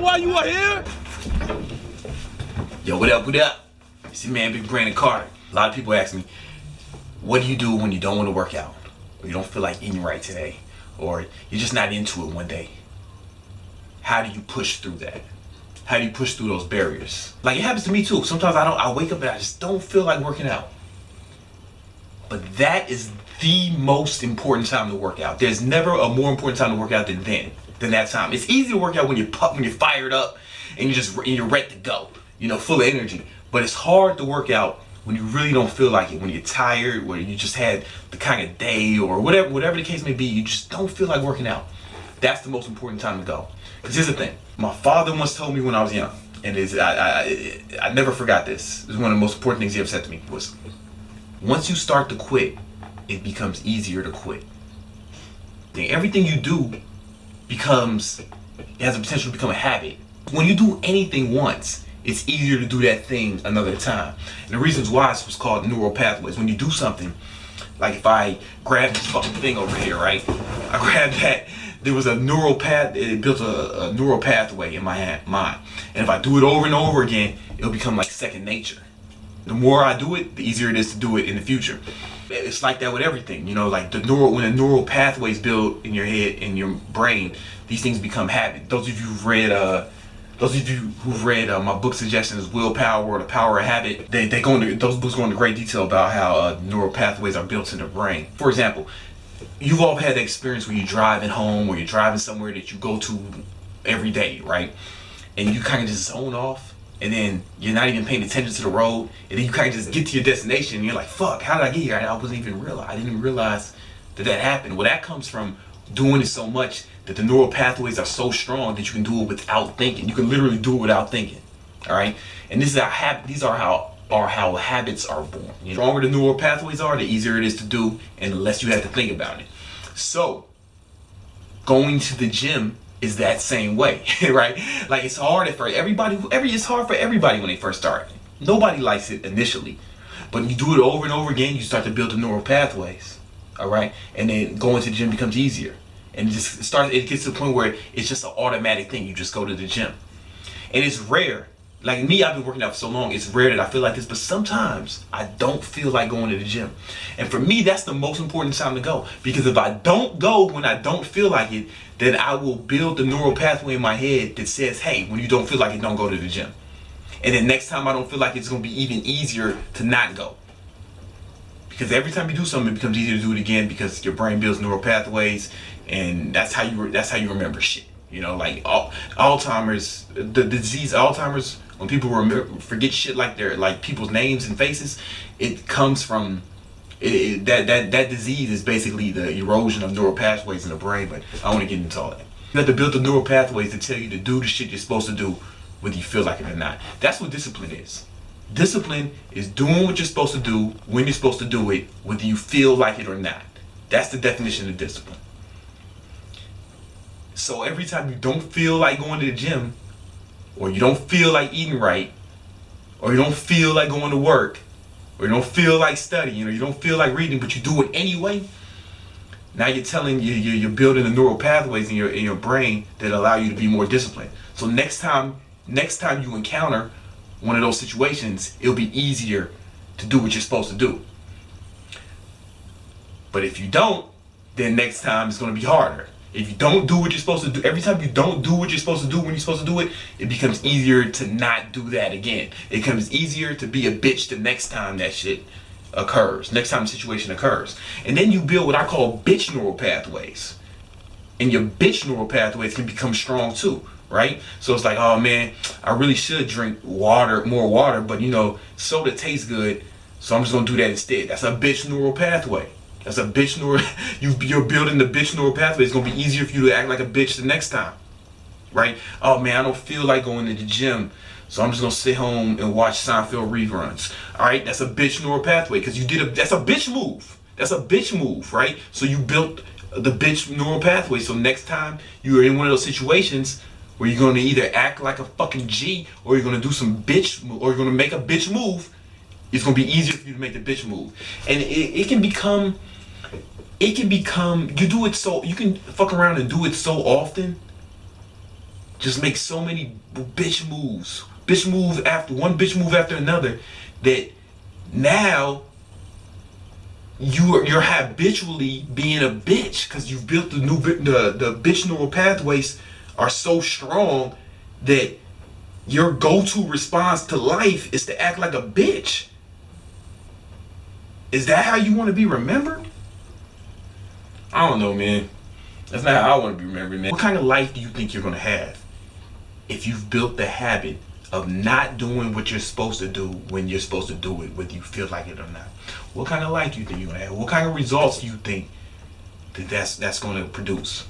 why you are here? Yo, what up, what up? It's your man, Big Brandon Carter. A lot of people ask me, what do you do when you don't want to work out? Or you don't feel like eating right today? Or you're just not into it one day? How do you push through that? How do you push through those barriers? Like, it happens to me too. Sometimes I wake up and I just don't feel like working out. But that is the most important time to work out. There's never a more important time to work out than that time. It's easy to work out when you're fired up and you're ready to go, you know, full of energy. But it's hard to work out when you really don't feel like it, when you're tired, where you just had the kind of day or whatever the case may be, you just don't feel like working out. That's the most important time to go. Because here's the thing, my father once told me when I was young, and I never forgot this. It was one of the most important things he ever said to me was, once you start to quit, it becomes easier to quit. Then everything you do it has the potential to become a habit. When you do anything once, it's easier to do that thing another time. And the reasons why is what's called neural pathways. When you do something, like if I grab this fucking thing over here, right? I grabbed that, there was a neural path, it built a neural pathway in my mind. And if I do it over and over again, it'll become like second nature. The more I do it, the easier it is to do it in the future. It's like that with everything, you know, like when the neural pathways build in your head, in your brain, these things become habit. Those of you who've read my book suggestions, Willpower or The Power of Habit, those books go into great detail about how neural pathways are built in the brain. For example, you've all had the experience where you're driving home or you're driving somewhere that you go to every day, right? And you kind of just zone off. And then you're not even paying attention to the road, and then you kind of just get to your destination, and you're like, "Fuck, how did I get here? I didn't even realize that happened." Well, that comes from doing it so much that the neural pathways are so strong that you can do it without thinking. You can literally do it without thinking. All right, and these are how habits are born. The stronger the neural pathways are, the easier it is to do, and the less you have to think about it. So, going to the gym is that same way, right? Like, it's hard for everybody. It's hard for everybody when they first start. Nobody likes it initially, but you do it over and over again, you start to build the neural pathways. All right, and then going to the gym becomes easier, and it gets to the point where it's just an automatic thing. You just go to the gym, and it's rare. Like me, I've been working out for so long, it's rare that I feel like this, but sometimes I don't feel like going to the gym. And for me, that's the most important time to go. Because if I don't go when I don't feel like it, then I will build the neural pathway in my head that says, hey, when you don't feel like it, don't go to the gym. And then next time I don't feel like it's going to be even easier to not go. Because every time you do something, it becomes easier to do it again because your brain builds neural pathways, and that's how you remember shit. You know, like Alzheimer's, the disease Alzheimer's, when people forget shit like people's names and faces, it comes from that disease is basically the erosion of neural pathways in the brain. But I don't want to get into all that. You have to build the neural pathways to tell you to do the shit you're supposed to do, whether you feel like it or not. That's what discipline is. Discipline is doing what you're supposed to do when you're supposed to do it, whether you feel like it or not. That's the definition of discipline. So every time you don't feel like going to the gym, or you don't feel like eating right, or you don't feel like going to work, or you don't feel like studying, or you don't feel like reading, but you do it anyway, now you're building the neural pathways in your brain that allow you to be more disciplined. So next time you encounter one of those situations, it'll be easier to do what you're supposed to do. But if you don't, then next time it's going to be harder. If you don't do what you're supposed to do, every time you don't do what you're supposed to do when you're supposed to do it, it becomes easier to not do that again. It becomes easier to be a bitch the next time that shit occurs, next time the situation occurs. And then you build what I call bitch neural pathways. And your bitch neural pathways can become strong too, right? So it's like, oh man, I really should drink more water, but you know, soda tastes good, so I'm just gonna do that instead. That's a bitch neural pathway. That's a bitch neural. You're building the bitch neural pathway. It's gonna be easier for you to act like a bitch the next time, right? Oh man, I don't feel like going to the gym, so I'm just gonna sit home and watch Seinfeld reruns. All right, that's a bitch neural pathway because that's a bitch move. That's a bitch move, right? So you built the bitch neural pathway. So next time you are in one of those situations where you're gonna either act like a fucking G or you're gonna do some bitch, or you're gonna make a bitch move, it's gonna be easier for you to make the bitch move, and it can become. You can fuck around and do it so often just make so many bitch moves, bitch move after another, that now you're habitually being a bitch because you've built the bitch neural pathways are so strong that your go-to response to life is to act like a bitch. Is that how you want to be remembered? I don't know, man. That's not how I want to be remembered, man. What kind of life do you think you're going to have if you've built the habit of not doing what you're supposed to do when you're supposed to do it, whether you feel like it or not? What kind of life do you think you're going to have? What kind of results do you think that's going to produce?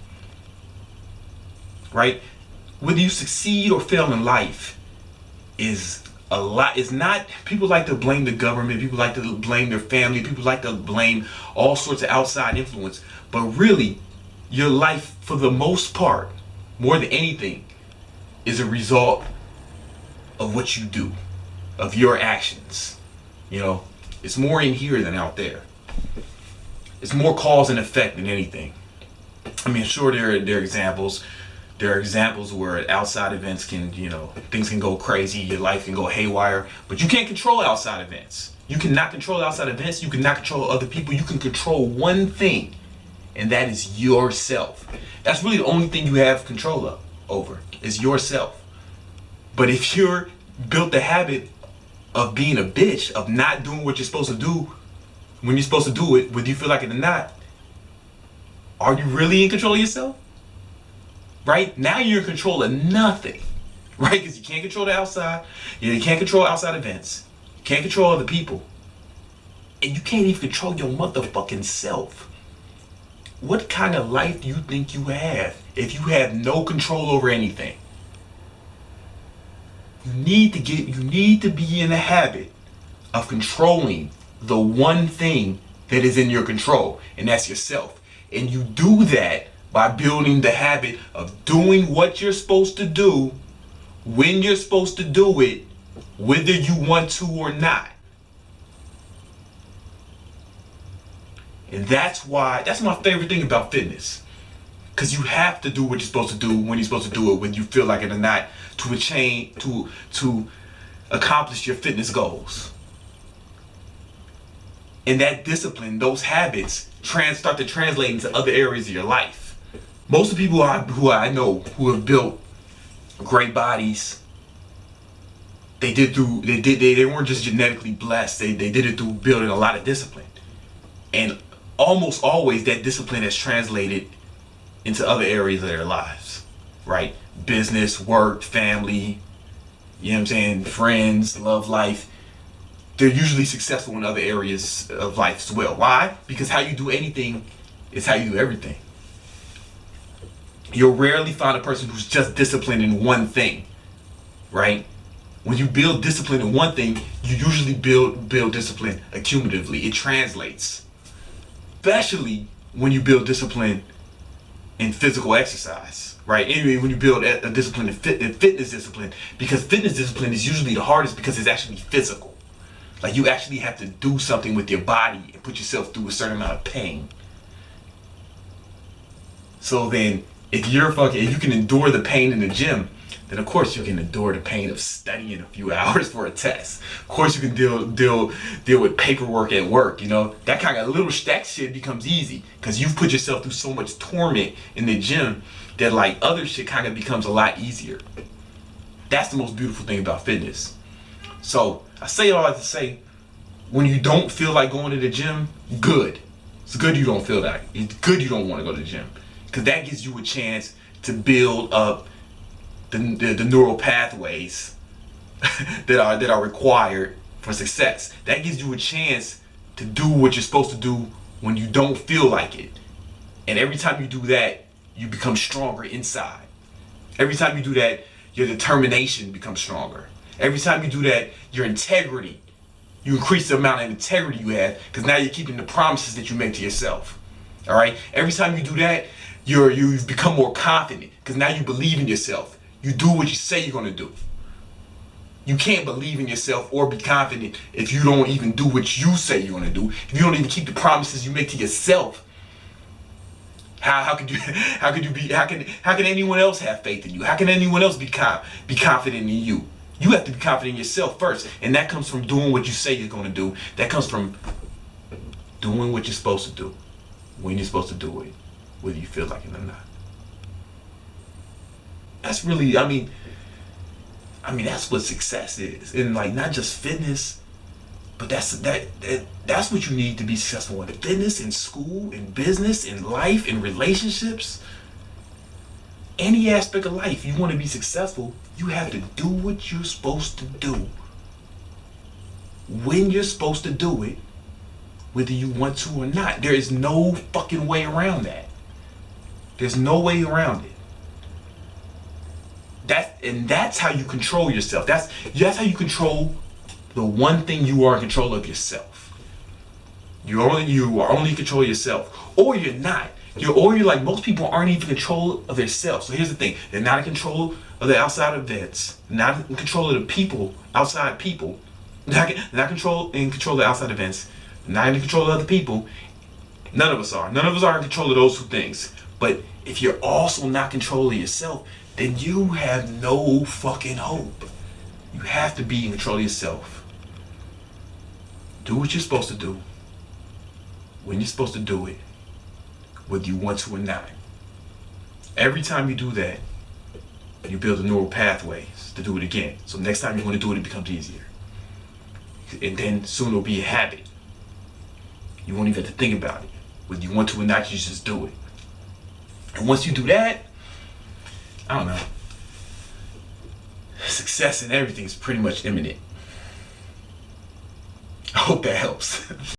Right? Whether you succeed or fail in life is a lot. It's not, people like to blame the government, people like to blame their family, people like to blame all sorts of outside influence. But really, your life, for the most part, more than anything, is a result of what you do, of your actions. You know, it's more in here than out there. It's more cause and effect than anything. I mean, sure, there are examples. There are examples where outside events can, you know, things can go crazy, your life can go haywire, but you can't control outside events. You cannot control outside events. You cannot control other people. You can control one thing, and that is yourself. That's really the only thing you have control over is yourself. But if you're built the habit of being a bitch, of not doing what you're supposed to do when you're supposed to do it, whether you feel like it or not, are you really in control of yourself? Right? Now you're in control of nothing. Right? Because you can't control the outside. You can't control outside events. You can't control other people. And you can't even control your motherfucking self. What kind of life do you think you have if you have no control over anything? You need to be in the habit of controlling the one thing that is in your control, and that's yourself. And you do that by building the habit of doing what you're supposed to do when you're supposed to do it, whether you want to or not. And that's my favorite thing about fitness. Because you have to do what you're supposed to do when you're supposed to do it, whether you feel like it or not, to accomplish your fitness goals. And that discipline, those habits, start to translate into other areas of your life. Most of the people who I know who have built great bodies, they weren't just genetically blessed. They did it through building a lot of discipline. And almost always that discipline has translated into other areas of their lives, right? Business, work, family, you know what I'm saying, friends, love life. They're usually successful in other areas of life as well. Why? Because how you do anything is how you do everything. You'll rarely find a person who's just disciplined in one thing, right? When you build discipline in one thing, you usually build discipline accumulatively. It translates. Especially when you build discipline in physical exercise, right? Anyway, when you build a discipline in fitness discipline, because fitness discipline is usually the hardest because it's actually physical. Like you actually have to do something with your body and put yourself through a certain amount of pain. So then, if you can endure the pain in the gym, then of course you can endure the pain of studying a few hours for a test. Of course you can deal with paperwork at work, you know. That shit becomes easy because you've put yourself through so much torment in the gym that like other shit kind of becomes a lot easier. That's the most beautiful thing about fitness. So I say all that to say, when you don't feel like going to the gym, good. It's good you don't feel that. It's good you don't want to go to the gym. Because that gives you a chance to build up the neural pathways that are required for success. That gives you a chance to do what you're supposed to do when you don't feel like it. And every time you do that, you become stronger inside. Every time you do that, your determination becomes stronger. Every time you do that, your integrity, you increase the amount of integrity you have because now you're keeping the promises that you make to yourself. All right? Every time you do that, you've become more confident because now you believe in yourself. You do what you say you're going to do. You can't believe in yourself or be confident if you don't even do what you say you're going to do. If you don't even keep the promises you make to yourself, How could you how can anyone else have faith in you? How can anyone else be confident in you? You have to be confident in yourself first, and that comes from doing what you say you're going to do. That comes from doing what you're supposed to do when you're supposed to do it, whether you feel like it or not. That's really, I mean, that's what success is, and like not just fitness, but that's what you need to be successful in fitness, in school, in business, in life, in relationships, any aspect of life. You want to be successful, you have to do what you're supposed to do when you're supposed to do it, whether you want to or not. There is no fucking way around that. There's no way around it. That's how you control yourself. That's how you control the one thing you are in control of, yourself. You are only in control of yourself, or you're not. You're like most people aren't even in control of themselves. So here's the thing: they're not in control of the outside events, not in control of the people, outside people. They're not in control of the outside events, not in control of other people. None of us are. None of us are in control of those two things. But if you're also not controlling yourself, then you have no fucking hope. You have to be in control of yourself. Do what you're supposed to do when you're supposed to do it, whether you want to or not. Every time you do that, you build the neural pathways to do it again. So next time you want to do it, it becomes easier. And then soon it'll be a habit. You won't even have to think about it. Whether you want to or not, you just do it. And once you do that, I don't know, success in everything is pretty much imminent. I hope that helps.